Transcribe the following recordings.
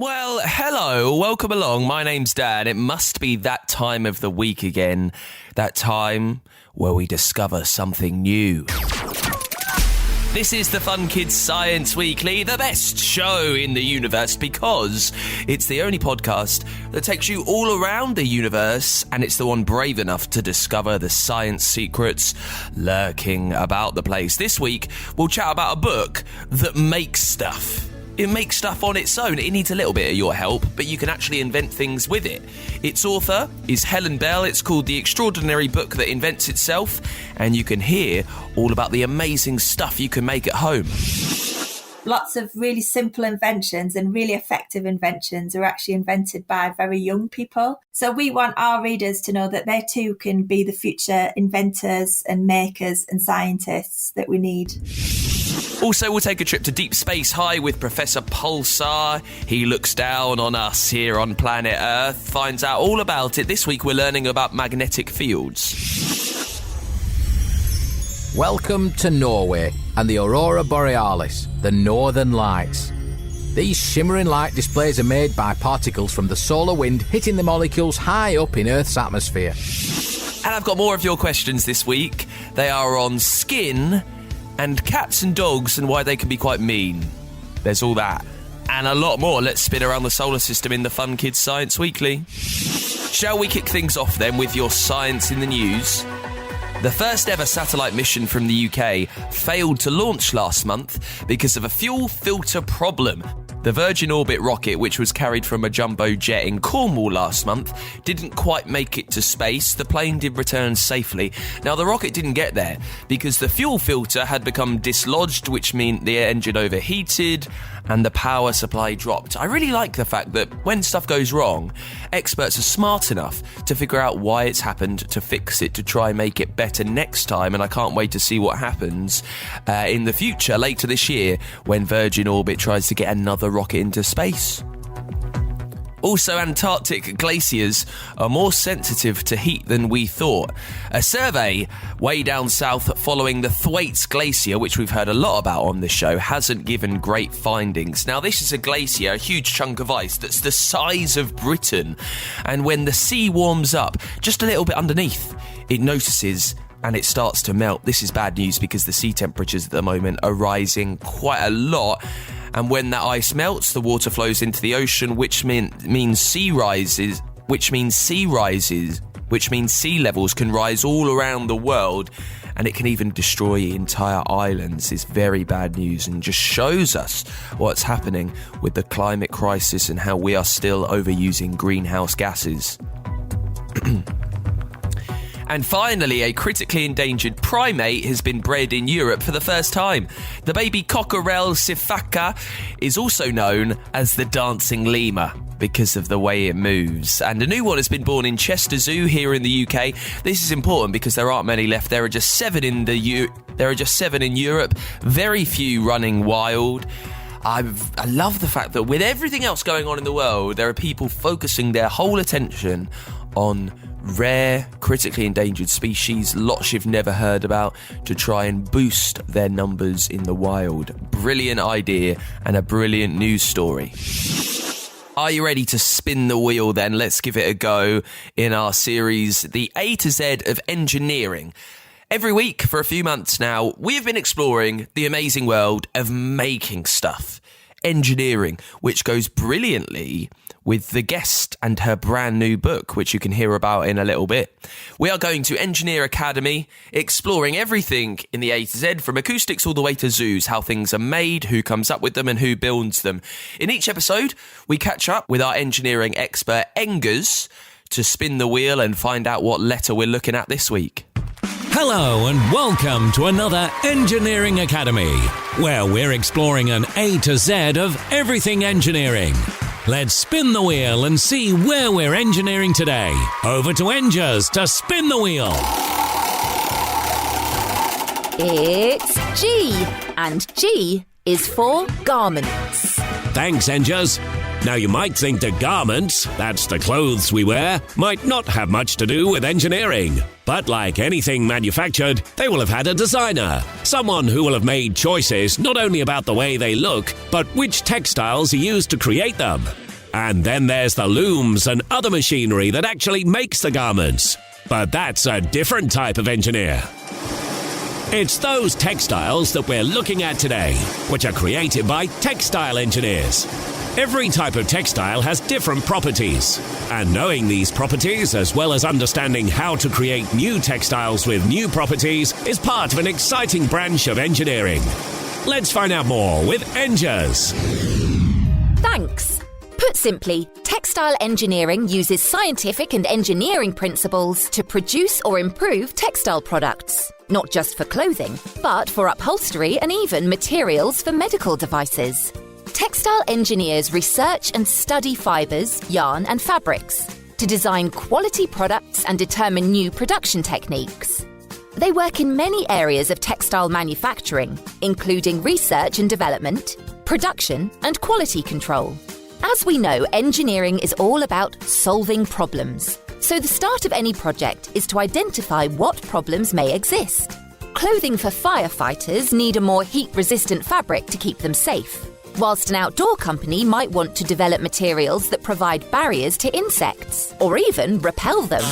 Well, hello, welcome along. My name's Dan. It must be that time of the week again. That time where we discover something new. This is the Fun Kids Science Weekly, the best show in the universe because it's the only podcast that takes you all around the universe, and it's the one brave enough to discover the science secrets lurking about the place. This week, we'll chat about a book that makes stuff. It makes stuff on its own. It needs a little bit of your help, but you can actually invent things with it. Its author is Helen Bell. It's called The Extraordinary Book That Invents Itself, and you can hear all about the amazing stuff you can make at home. Lots of really simple inventions and really effective inventions are actually invented by very young people. So we want our readers to know that they too can be the future inventors and makers and scientists that we need. Also, we'll take a trip to Deep Space High with Professor Pulsar. He looks down on us here on planet Earth, finds out all about it. This week we're learning about magnetic fields. Welcome to Norway and the aurora borealis, the northern lights. These shimmering light displays are made by particles from the solar wind hitting the molecules high up in Earth's atmosphere. And I've got more of your questions this week. They are on skin and cats and dogs and why they can be quite mean. There's all that and a lot more. Let's spin around the solar system in the Fun Kids Science Weekly. Shall we kick things off then with your science in the news? The first ever satellite mission from the UK failed to launch last month because of a fuel filter problem. The Virgin Orbit rocket, which was carried from a jumbo jet in Cornwall last month, didn't quite make it to space. The plane did return safely. Now, the rocket didn't get there because the fuel filter had become dislodged, which meant the engine overheated and the power supply dropped. I really like the fact that when stuff goes wrong, experts are smart enough to figure out why it's happened, to fix it, to try and make it better next time, and I can't wait to see what happens in the future, later this year, when Virgin Orbit tries to get another rocket into space. Also, Antarctic glaciers are more sensitive to heat than we thought. A survey way down south following the Thwaites Glacier, which we've heard a lot about on this show, hasn't given great findings. Now, this is a glacier, a huge chunk of ice that's the size of Britain. And when the sea warms up just a little bit underneath, it notices and it starts to melt. This is bad news because the sea temperatures at the moment are rising quite a lot. And when that ice melts, the water flows into the ocean, which means sea rises, which means sea levels can rise all around the world, and it can even destroy entire islands. It's very bad news and just shows us what's happening with the climate crisis and how we are still overusing greenhouse gases. And finally, a critically endangered primate has been bred in Europe for the first time. The baby cockerel sifaka is also known as the dancing lemur because of the way it moves. And a new one has been born in Chester Zoo here in the UK. This is important because there aren't many left. There are just 7 in Europe, very few running wild. I love the fact that with everything else going on in the world, there are people focusing their whole attention on rare, critically endangered species, lots you've never heard about, to try and boost their numbers in the wild. Brilliant idea and a brilliant news story. Are you ready to spin the wheel then? Let's give it a go in our series, The A to Z of Engineering. Every week for a few months now, we have been exploring the amazing world of making stuff. Engineering, which goes brilliantly with the guest and her brand new book, which you can hear about in a little bit. We are going to Engineer Academy, exploring everything in the A to Z, from acoustics all the way to zoos, how things are made, who comes up with them and who builds them. In each episode, we catch up with our engineering expert, Engers, to spin the wheel and find out what letter we're looking at this week. Hello and welcome to another Engineering Academy, where we're exploring an A to Z of everything engineering. Let's spin the wheel and see where we're engineering today. Over to Engers to spin the wheel. It's G, and G is for garments. Thanks, Engers. Now, you might think that garments, that's the clothes we wear, might not have much to do with engineering. But like anything manufactured, they will have had a designer, someone who will have made choices not only about the way they look, but which textiles are used to create them. And then there's the looms and other machinery that actually makes the garments. But that's a different type of engineer. It's those textiles that we're looking at today, which are created by textile engineers. Every type of textile has different properties, and knowing these properties as well as understanding how to create new textiles with new properties is part of an exciting branch of engineering. Let's find out more with Engers. Thanks. Put simply, textile engineering uses scientific and engineering principles to produce or improve textile products, not just for clothing, but for upholstery and even materials for medical devices. Textile engineers research and study fibres, yarn and fabrics to design quality products and determine new production techniques. They work in many areas of textile manufacturing, including research and development, production and quality control. As we know, engineering is all about solving problems. So the start of any project is to identify what problems may exist. Clothing for firefighters need a more heat-resistant fabric to keep them safe, whilst an outdoor company might want to develop materials that provide barriers to insects, or even repel them.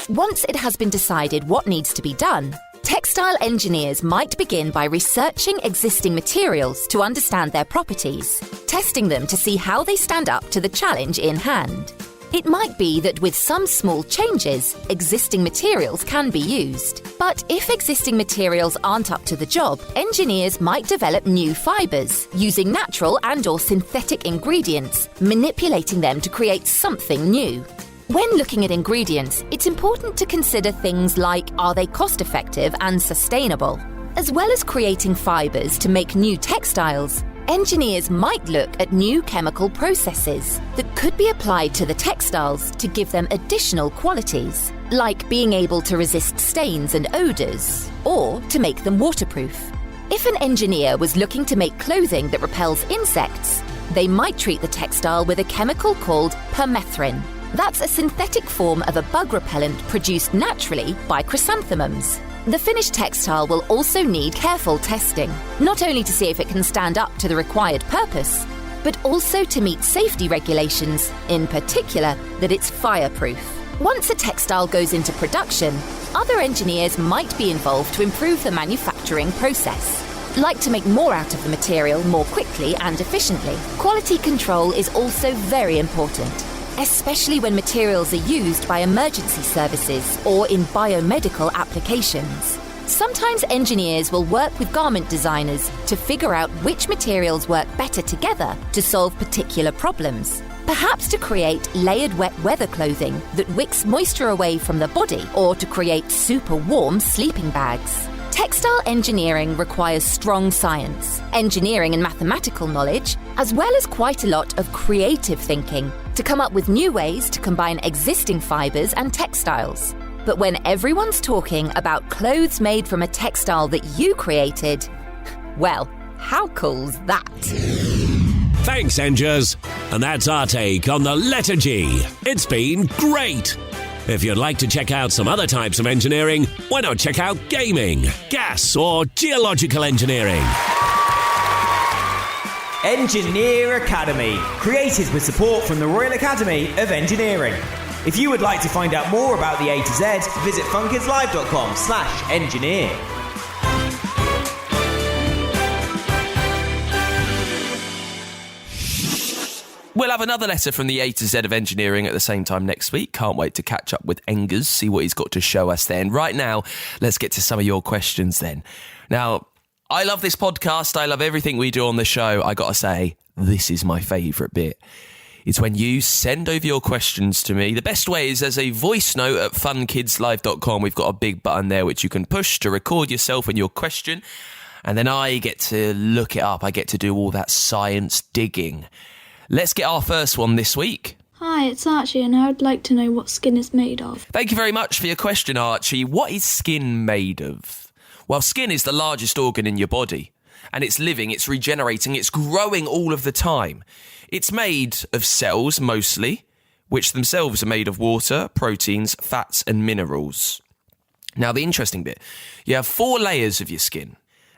Once it has been decided what needs to be done, textile engineers might begin by researching existing materials to understand their properties, testing them to see how they stand up to the challenge in hand. It might be that with some small changes, existing materials can be used. But if existing materials aren't up to the job, engineers might develop new fibres, using natural and/or synthetic ingredients, manipulating them to create something new. When looking at ingredients, it's important to consider things like, are they cost-effective and sustainable? As well as creating fibres to make new textiles, engineers might look at new chemical processes that could be applied to the textiles to give them additional qualities, like being able to resist stains and odours, or to make them waterproof. If an engineer was looking to make clothing that repels insects, they might treat the textile with a chemical called permethrin. That's a synthetic form of a bug repellent produced naturally by chrysanthemums. The finished textile will also need careful testing, not only to see if it can stand up to the required purpose, but also to meet safety regulations, in particular that it's fireproof. Once a textile goes into production, other engineers might be involved to improve the manufacturing process, like to make more out of the material more quickly and efficiently. Quality control is also very important, especially when materials are used by emergency services or in biomedical applications. Sometimes engineers will work with garment designers to figure out which materials work better together to solve particular problems. Perhaps to create layered wet weather clothing that wicks moisture away from the body, or to create super warm sleeping bags. Textile engineering requires strong science, engineering and mathematical knowledge, as well as quite a lot of creative thinking to come up with new ways to combine existing fibres and textiles. But when everyone's talking about clothes made from a textile that you created, well, how cool's that? Thanks, Engers. And that's our take on the letter G. It's been great. If you'd like to check out some other types of engineering, why not check out gaming, gas or geological engineering? Engineer Academy, created with support from the Royal Academy of Engineering. If you would like to find out more about the A to Z, visit funkidslive.com/engineer. We'll have another letter from the A to Z of engineering at the same time next week. Can't wait to catch up with Engers, see what he's got to show us then. Right now, let's get to some of your questions then. Now, I love this podcast. I love everything we do on the show. I got to say, this is my favourite bit. It's when you send over your questions to me. The best way is as a voice note at funkidslive.com. We've got a big button there which you can push to record yourself and your question. And then I get to look it up. I get to do all that science digging. Let's get our first one this week. Hi, it's Archie and I would like to know what skin is made of. Thank you very much for your question, Archie. What is skin made of? Well, skin is the largest organ in your body. And it's living, it's regenerating, it's growing all of the time. It's made of cells, mostly, which themselves are made of water, proteins, fats and minerals. Now, the interesting bit, you have 4 layers of your skin.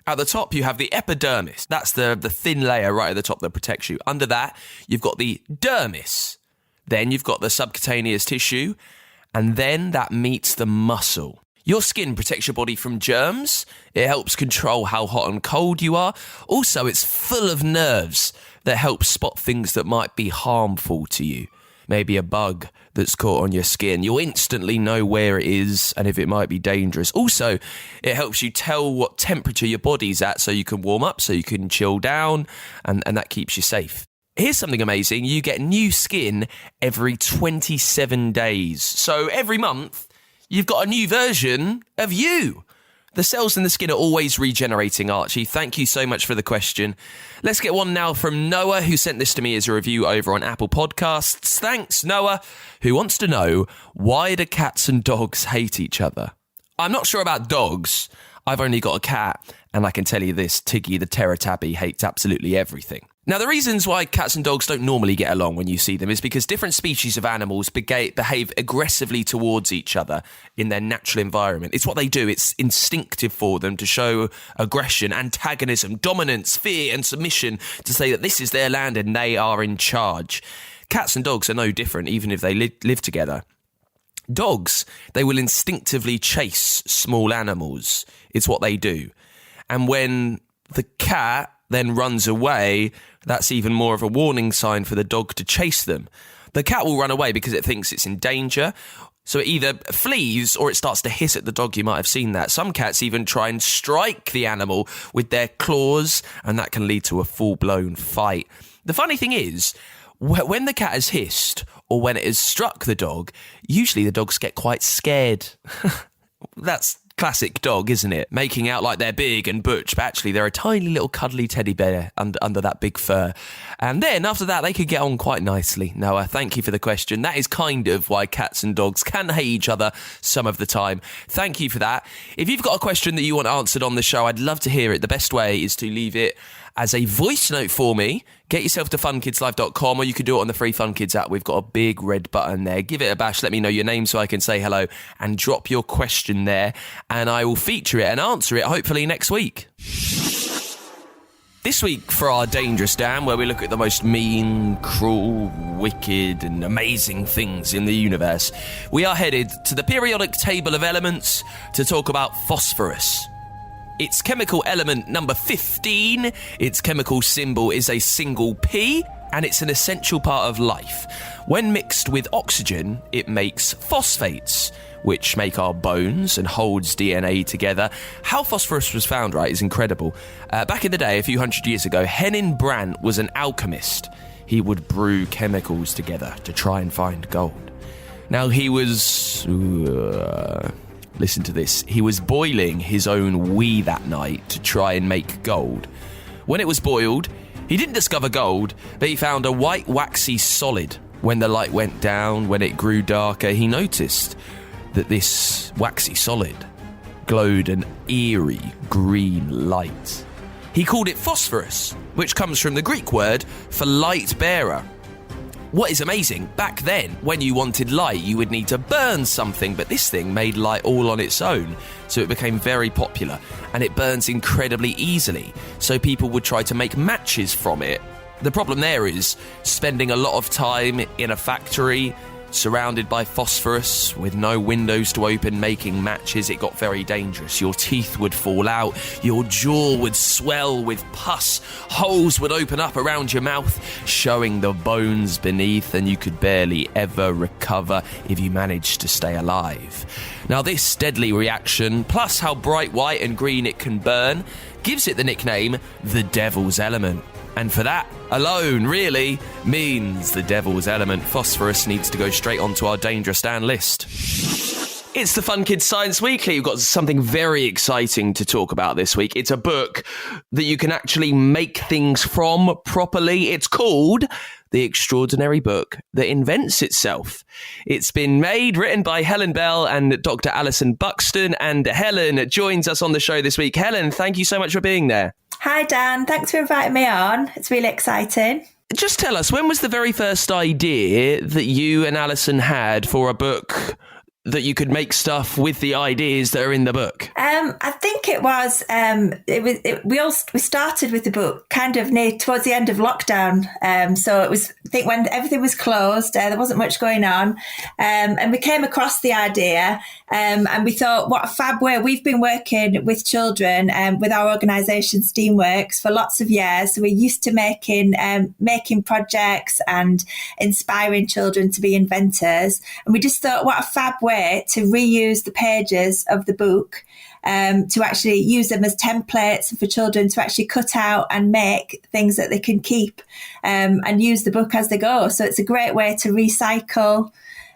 At the top, you have the epidermis. That's the thin layer right at the top that protects you. Under that, you've got the dermis. Then you've got the subcutaneous tissue, and then that meets the muscle. Your skin protects your body from germs. It helps control how hot and cold you are. Also, it's full of nerves that help spot things that might be harmful to you. Maybe a bug that's caught on your skin. You'll instantly know where it is and if it might be dangerous. Also, it helps you tell what temperature your body's at so you can warm up, so you can chill down, and that keeps you safe. Here's something amazing. You get new skin every 27 days. So every month, you've got a new version of you. The cells in the skin are always regenerating, Archie. Thank you so much for the question. Let's get one now from Noah, who sent this to me as a review over on Apple Podcasts. Thanks, Noah, who wants to know, why do cats and dogs hate each other? I'm not sure about dogs. I've only got a cat, and I can tell you this, Tiggy the Terror Tabby hates absolutely everything. Now, the reasons why cats and dogs don't normally get along when you see them is because different species of animals behave aggressively towards each other in their natural environment. It's what they do. It's instinctive for them to show aggression, antagonism, dominance, fear and submission, to say that this is their land and they are in charge. Cats and dogs are no different, even if they live together. Dogs, they will instinctively chase small animals. It's what they do. And when the cat then runs away, that's even more of a warning sign for the dog to chase them. The cat will run away because it thinks it's in danger, so it either flees or it starts to hiss at the dog. You might have seen that. Some cats even try and strike the animal with their claws, and that can lead to a full-blown fight. The funny thing is, when the cat has hissed or when it has struck the dog, usually the dogs get quite scared. That's classic dog, isn't it? Making out like they're big and butch, but actually they're a tiny little cuddly teddy bear under that big fur. And then after that, they could get on quite nicely. Noah, thank you for the question. That is kind of why cats and dogs can hate each other some of the time. Thank you for that. If you've got a question that you want answered on the show, I'd love to hear it. The best way is to leave it as a voice note for me. Get yourself to funkidslive.com, or you can do it on the free Fun Kids app. We've got a big red button there. Give it a bash. Let me know your name so I can say hello, and drop your question there, and I will feature it and answer it hopefully next week. This week for our Dangerous Dan, where we look at the most mean, cruel, wicked and amazing things in the universe, we are headed to the periodic table of elements to talk about phosphorus. It's chemical element number 15. Its chemical symbol is a single P, and it's an essential part of life. When mixed with oxygen, it makes phosphates, which make our bones and holds DNA together. How phosphorus was found, right, is incredible. Back in the day, a few hundred years ago, Henning Brandt was an alchemist. He would brew chemicals together to try and find gold. Now, he was... listen to this. He was boiling his own wee that night to try and make gold. When it was boiled, he didn't discover gold, but he found a white waxy solid. When the light went down, when it grew darker, he noticed that this waxy solid glowed an eerie green light. He called it phosphorus, which comes from the Greek word for light bearer. What is amazing, back then, when you wanted light, you would need to burn something, but this thing made light all on its own, so it became very popular, and it burns incredibly easily, so people would try to make matches from it. The problem there is spending a lot of time in a factory, surrounded by phosphorus, with no windows to open, making matches. It got very dangerous. Your teeth would fall out, your jaw would swell with pus, holes would open up around your mouth, showing the bones beneath, and you could barely ever recover if you managed to stay alive. Now, this deadly reaction, plus how bright white and green it can burn, gives it the nickname the Devil's Element. And for that alone, really, means the Devil's Element, phosphorus, needs to go straight onto our Dangerous Dan list. It's the Fun Kids Science Weekly. We've got something very exciting to talk about this week. It's a book that you can actually make things from properly. It's called The Extraordinary Book That Invents Itself. It's been made, written by Helen Bell and Dr. Alison Buxton, and Helen joins us on the show this week. Helen, thank you so much for being there. Hi, Dan. Thanks for inviting me on. It's really exciting. Just tell us, when was the very first idea that you and Alison had for a book that you could make stuff with the ideas that are in the book? I think it was. We started with the book kind of near towards the end of lockdown. So it was, I think, when everything was closed, there wasn't much going on, and we came across the idea, and we thought, what a fab way. We've been working with children with our organisation Steamworks for lots of years. So we're used to making projects and inspiring children to be inventors, and we just thought, what a fab way to reuse the pages of the book, to actually use them as templates for children to actually cut out and make things that they can keep, and use the book as they go. So it's a great way to recycle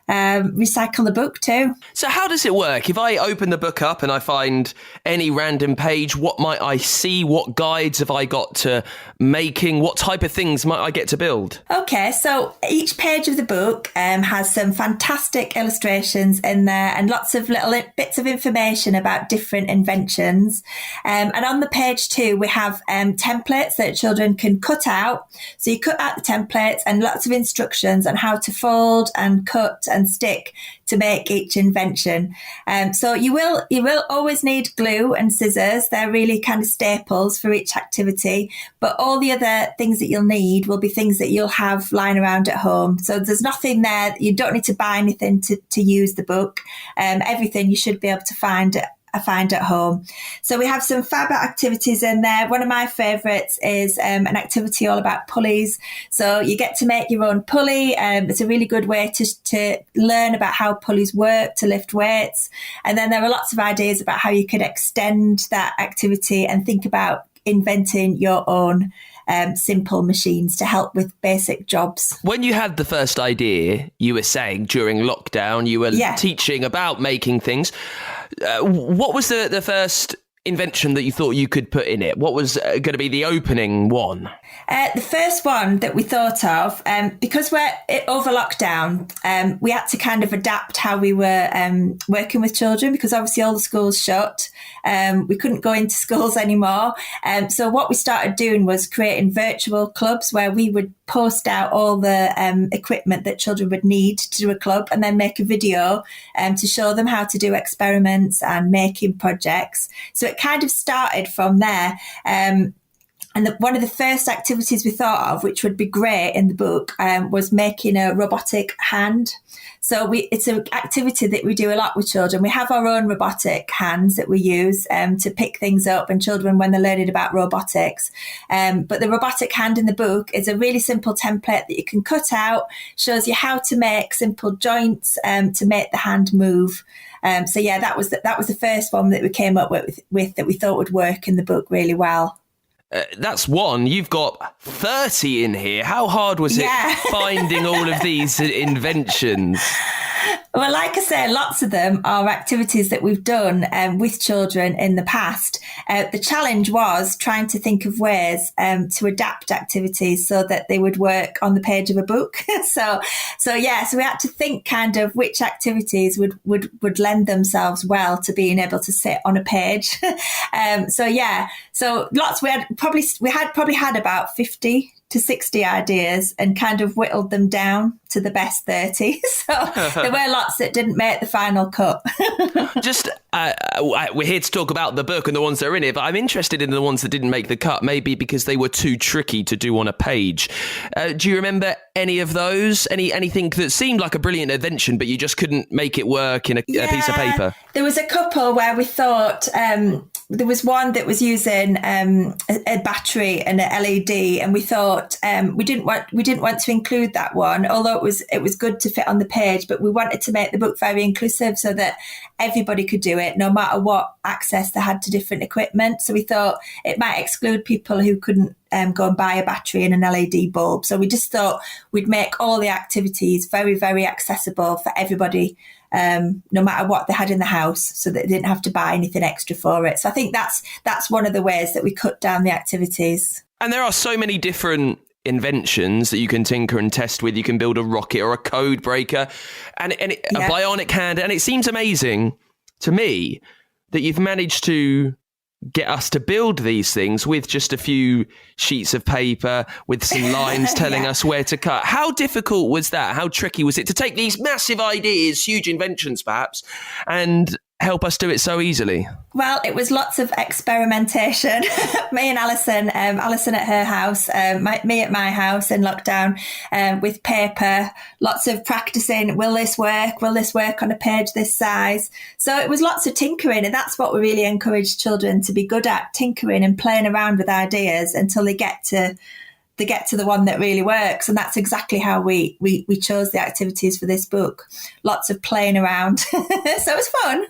the book too. So how does it work? If I open the book up and I find any random page, what might I see? What guides have I got to making? What type of things might I get to build? Okay, so each page of the book has some fantastic illustrations in there and lots of little bits of information about different inventions. And on the page too, we have templates that children can cut out. So you cut out the templates and lots of instructions on how to fold and cut and stick to make each invention. So you will always need glue and scissors. They're really kind of staples for each activity, but all the other things that you'll need will be things that you'll have lying around at home. So there's nothing there. You don't need to buy anything to use the book. Everything you should be able to find at home. So we have some fab activities in there. One of my favourites is an activity all about pulleys. So you get to make your own pulley. It's a really good way to learn about how pulleys work, to lift weights. And then there are lots of ideas about how you could extend that activity and think about inventing your own simple machines to help with basic jobs. When you had the first idea, you were saying during lockdown, you were teaching about making things. What was the first invention that you thought you could put in it? What was going to be the opening one? The first one that we thought of, because we're over lockdown, we had to kind of adapt how we were working with children, because obviously all the schools shut. We couldn't go into schools anymore. So what we started doing was creating virtual clubs where we would post out all the equipment that children would need to do a club, and then make a video to show them how to do experiments and making projects. So it kind of started from there. And one of the first activities we thought of, which would be great in the book, was making a robotic hand. So it's an activity that we do a lot with children. We have our own robotic hands that we use to pick things up, and children when they're learning about robotics. But the robotic hand in the book is a really simple template that you can cut out, shows you how to make simple joints to make the hand move. So yeah, that was the first one that we came up with that we thought would work in the book really well. That's one. You've got 30 in here. How hard was it finding all of these inventions? Well, like I say, lots of them are activities that we've done with children in the past. The challenge was trying to think of ways to adapt activities so that they would work on the page of a book. So we had to think kind of which activities would lend themselves well to being able to sit on a page. So lots. We had probably had about 50 to 60 ideas and kind of whittled them down to the best 30. So there were lots that didn't make the final cut. Just, we're here to talk about the book and the ones that are in it, but I'm interested in the ones that didn't make the cut, maybe because they were too tricky to do on a page. Do you remember any of those? Anything that seemed like a brilliant invention, but you just couldn't make it work in a piece of paper? There was a couple where we thought... there was one that was using a battery and an LED, and we thought we didn't want to include that one, although it was good to fit on the page. But we wanted to make the book very inclusive so that everybody could do it, no matter what access they had to different equipment. So we thought it might exclude people who couldn't go and buy a battery and an LED bulb. So we just thought we'd make all the activities very, very accessible for everybody. No matter what they had in the house, so that they didn't have to buy anything extra for it. So I think that's one of the ways that we cut down the activities. And there are so many different inventions that you can tinker and test with. You can build a rocket or a code breaker and a bionic hand. And it seems amazing to me that you've managed to get us to build these things with just a few sheets of paper with some lines telling us where to cut. How difficult was that? How tricky was it to take these massive ideas, huge inventions perhaps, and help us do it so easily? Well, it was lots of experimentation. Me and Alison at her house, me at my house in lockdown, with paper, lots of practicing. Will this work? Will this work on a page this size? So it was lots of tinkering, and that's what we really encourage children to be good at, tinkering and playing around with ideas until they get to the one that really works. And that's exactly how we chose the activities for this book. Lots of playing around. So it was fun.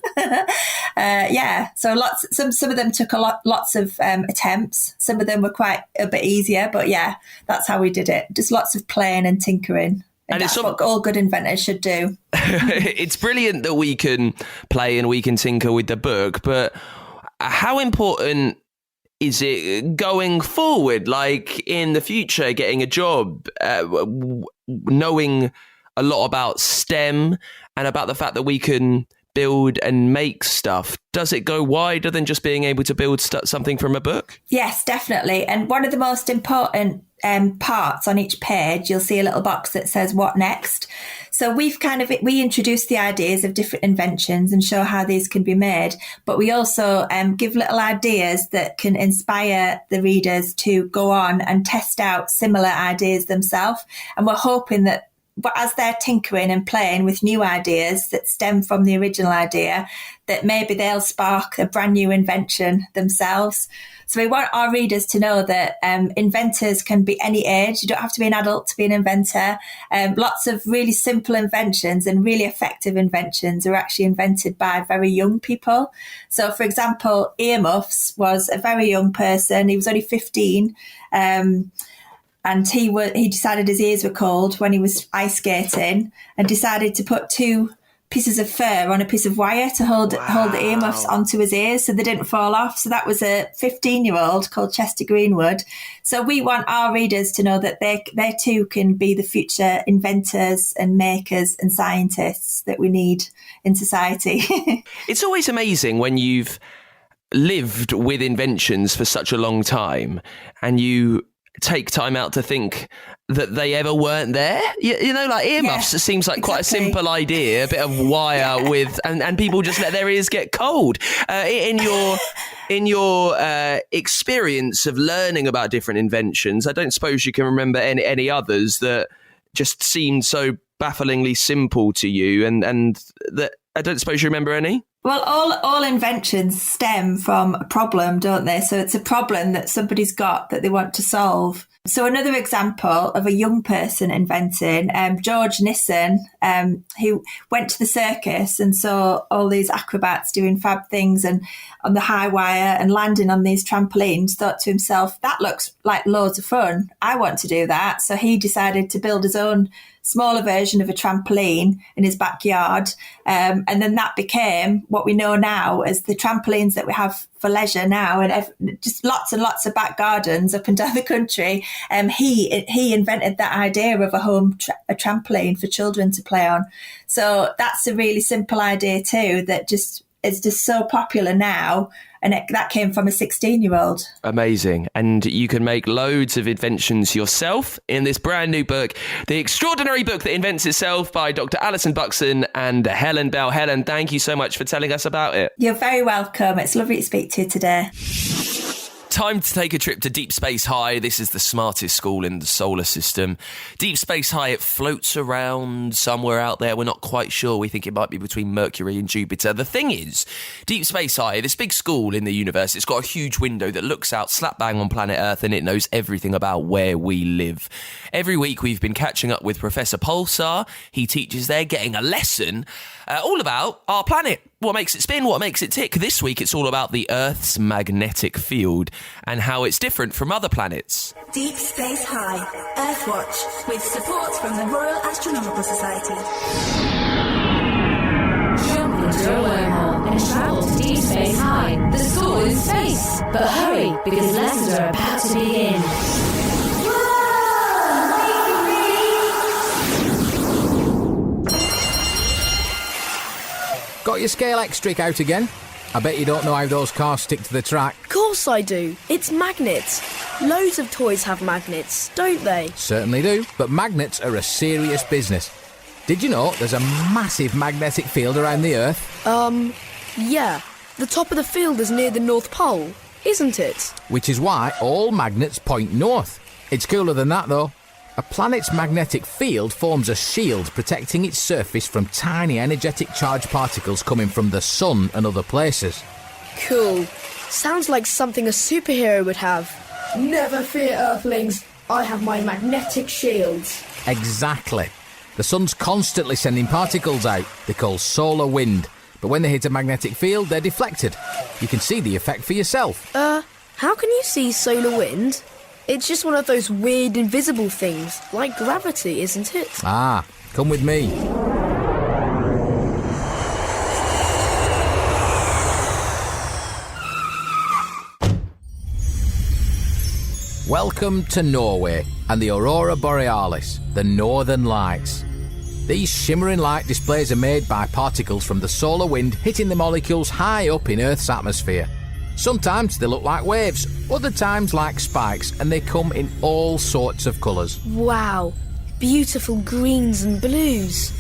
So some of them took lots of attempts. Some of them were quite a bit easier, but yeah, that's how we did it. Just lots of playing and tinkering. And that's what all good inventors should do. It's brilliant that we can play and we can tinker with the book, but how important is it going forward, like in the future, getting a job, knowing a lot about STEM and about the fact that we can build and make stuff? Does it go wider than just being able to build something from a book? Yes, definitely. And one of the most important parts on each page, you'll see a little box that says what next. So we introduce the ideas of different inventions and show how these can be made, but we also give little ideas that can inspire the readers to go on and test out similar ideas themselves. And we're hoping that as they're tinkering and playing with new ideas that stem from the original idea, that maybe they'll spark a brand new invention themselves. So we want our readers to know that inventors can be any age. You don't have to be an adult to be an inventor. Lots of really simple inventions and really effective inventions are actually invented by very young people. So, for example, earmuffs was a very young person. He was only 15. And he decided his ears were cold when he was ice skating and decided to put 2 pieces of fur on a piece of wire to hold the earmuffs onto his ears so they didn't fall off. So that was a 15-year-old called Chester Greenwood. So we want our readers to know that they too can be the future inventors and makers and scientists that we need in society. It's always amazing when you've lived with inventions for such a long time and you take time out to think that they ever weren't there. You know, like earmuffs, it seems like quite a simple idea, a bit of wire with, and people just let their ears get cold. In your experience of learning about different inventions, I don't suppose you can remember any others that just seemed so bafflingly simple to you, and that I don't suppose you remember any? Well, all inventions stem from a problem, don't they? So it's a problem that somebody's got that they want to solve. So another example of a young person inventing, George Nissen, who went to the circus and saw all these acrobats doing fab things and on the high wire and landing on these trampolines, thought to himself, that looks like loads of fun. I want to do that. So he decided to build his own smaller version of a trampoline in his backyard. And then that became what we know now as the trampolines that we have for leisure now, and just lots and lots of back gardens up and down the country. He invented that idea of a trampoline for children to play on. So that's a really simple idea too, that just is just so popular now. And that came from a 16-year-old. Amazing. And you can make loads of inventions yourself in this brand new book, The Extraordinary Book That Invents Itself by Dr. Alison Buxton and Helen Bell. Helen, thank you so much for telling us about it. You're very welcome. It's lovely to speak to you today. Time to take a trip to Deep Space High. This is the smartest school in the solar system. Deep Space High, it floats around somewhere out there. We're not quite sure. We think it might be between Mercury and Jupiter. The thing is, Deep Space High, this big school in the universe, it's got a huge window that looks out slap bang on planet Earth, and it knows everything about where we live. Every week we've been catching up with Professor Pulsar. He teaches there, getting a lesson all about our planet. What makes it spin, what makes it tick. This week it's all about the Earth's magnetic field and how it's different from other planets. Deep Space High, Earthwatch, with support from the Royal Astronomical Society. Jump into a wormhole and travel to Deep Space High, the school in space. But hurry, because lessons are about to begin. Got your scale X trick out again? I bet you don't know how those cars stick to the track. Of course I do. It's magnets. Loads of toys have magnets, don't they? Certainly do, but magnets are a serious business. Did you know there's a massive magnetic field around the Earth? Yeah. The top of the field is near the North Pole, isn't it? Which is why all magnets point north. It's cooler than that, though. A planet's magnetic field forms a shield protecting its surface from tiny energetic charged particles coming from the sun and other places. Cool. Sounds like something a superhero would have. Never fear, Earthlings. I have my magnetic shields. Exactly. The sun's constantly sending particles out, they call solar wind. But when they hit a magnetic field, they're deflected. You can see the effect for yourself. How can you see solar wind? It's just one of those weird invisible things, like gravity, isn't it? Ah, come with me. Welcome to Norway and the aurora borealis, the northern lights. These shimmering light displays are made by particles from the solar wind hitting the molecules high up in Earth's atmosphere. Sometimes they look like waves, other times like spikes, and they come in all sorts of colours. Wow, beautiful greens and blues.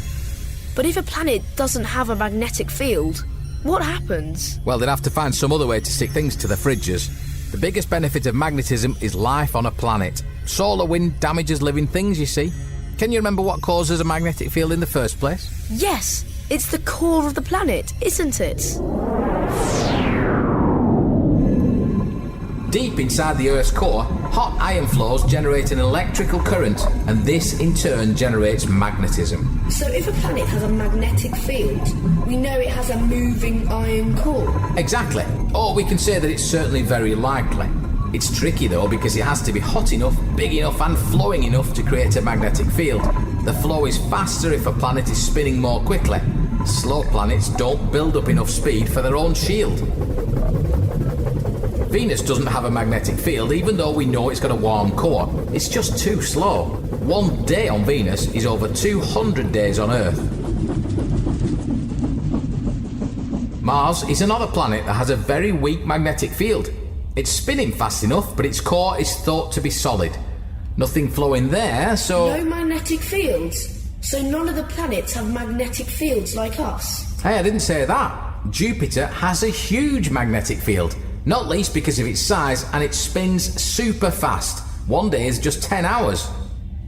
But if a planet doesn't have a magnetic field, what happens? Well, they'd have to find some other way to stick things to the fridges. The biggest benefit of magnetism is life on a planet. Solar wind damages living things, you see. Can you remember what causes a magnetic field in the first place? Yes, it's the core of the planet, isn't it? Deep inside the Earth's core, hot iron flows generate an electrical current, and this in turn generates magnetism. So if a planet has a magnetic field, we know it has a moving iron core. Exactly. Or we can say that it's certainly very likely. It's tricky though because it has to be hot enough, big enough and flowing enough to create a magnetic field. The flow is faster if a planet is spinning more quickly. Slow planets don't build up enough speed for their own shield. Venus doesn't have a magnetic field even though we know it's got a warm core. It's just too slow. 1 day on Venus is over 200 days on Earth. Mars is another planet that has a very weak magnetic field. It's spinning fast enough, but its core is thought to be solid. Nothing flowing there, so... No magnetic fields? So none of the planets have magnetic fields like us? Hey, I didn't say that. Jupiter has a huge magnetic field, not least because of its size, and it spins super fast. 1 day is just 10 hours.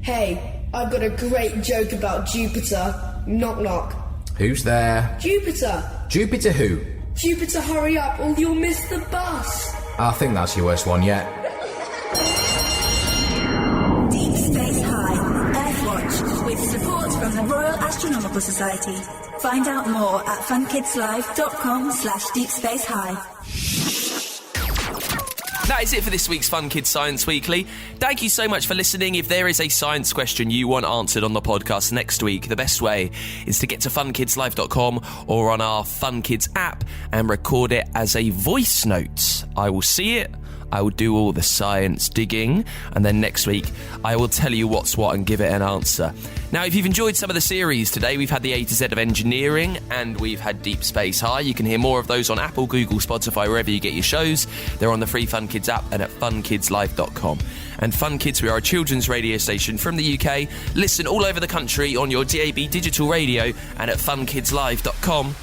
Hey, I've got a great joke about Jupiter. Knock knock. Who's there? Jupiter! Jupiter who? Jupiter, hurry up or you'll miss the bus! I think that's your worst one yet. Deep Space High, Earthwatch, with support from the Royal Astronomical Society. Find out more at funkidslive.com/deepspacehigh. That is it for this week's Fun Kids Science Weekly. Thank you so much for listening. If there is a science question you want answered on the podcast next week, the best way is to get to funkidslive.com or on our Fun Kids app and record it as a voice note. I will see it, I will do all the science digging, and then next week I will tell you what's what and give it an answer. Now, if you've enjoyed some of the series today, we've had the A to Z of engineering and we've had Deep Space High. You can hear more of those on Apple, Google, Spotify, wherever you get your shows. They're on the free Fun Kids app and at funkidslive.com. And Fun Kids, we are a children's radio station from the UK. Listen all over the country on your DAB digital radio and at funkidslive.com.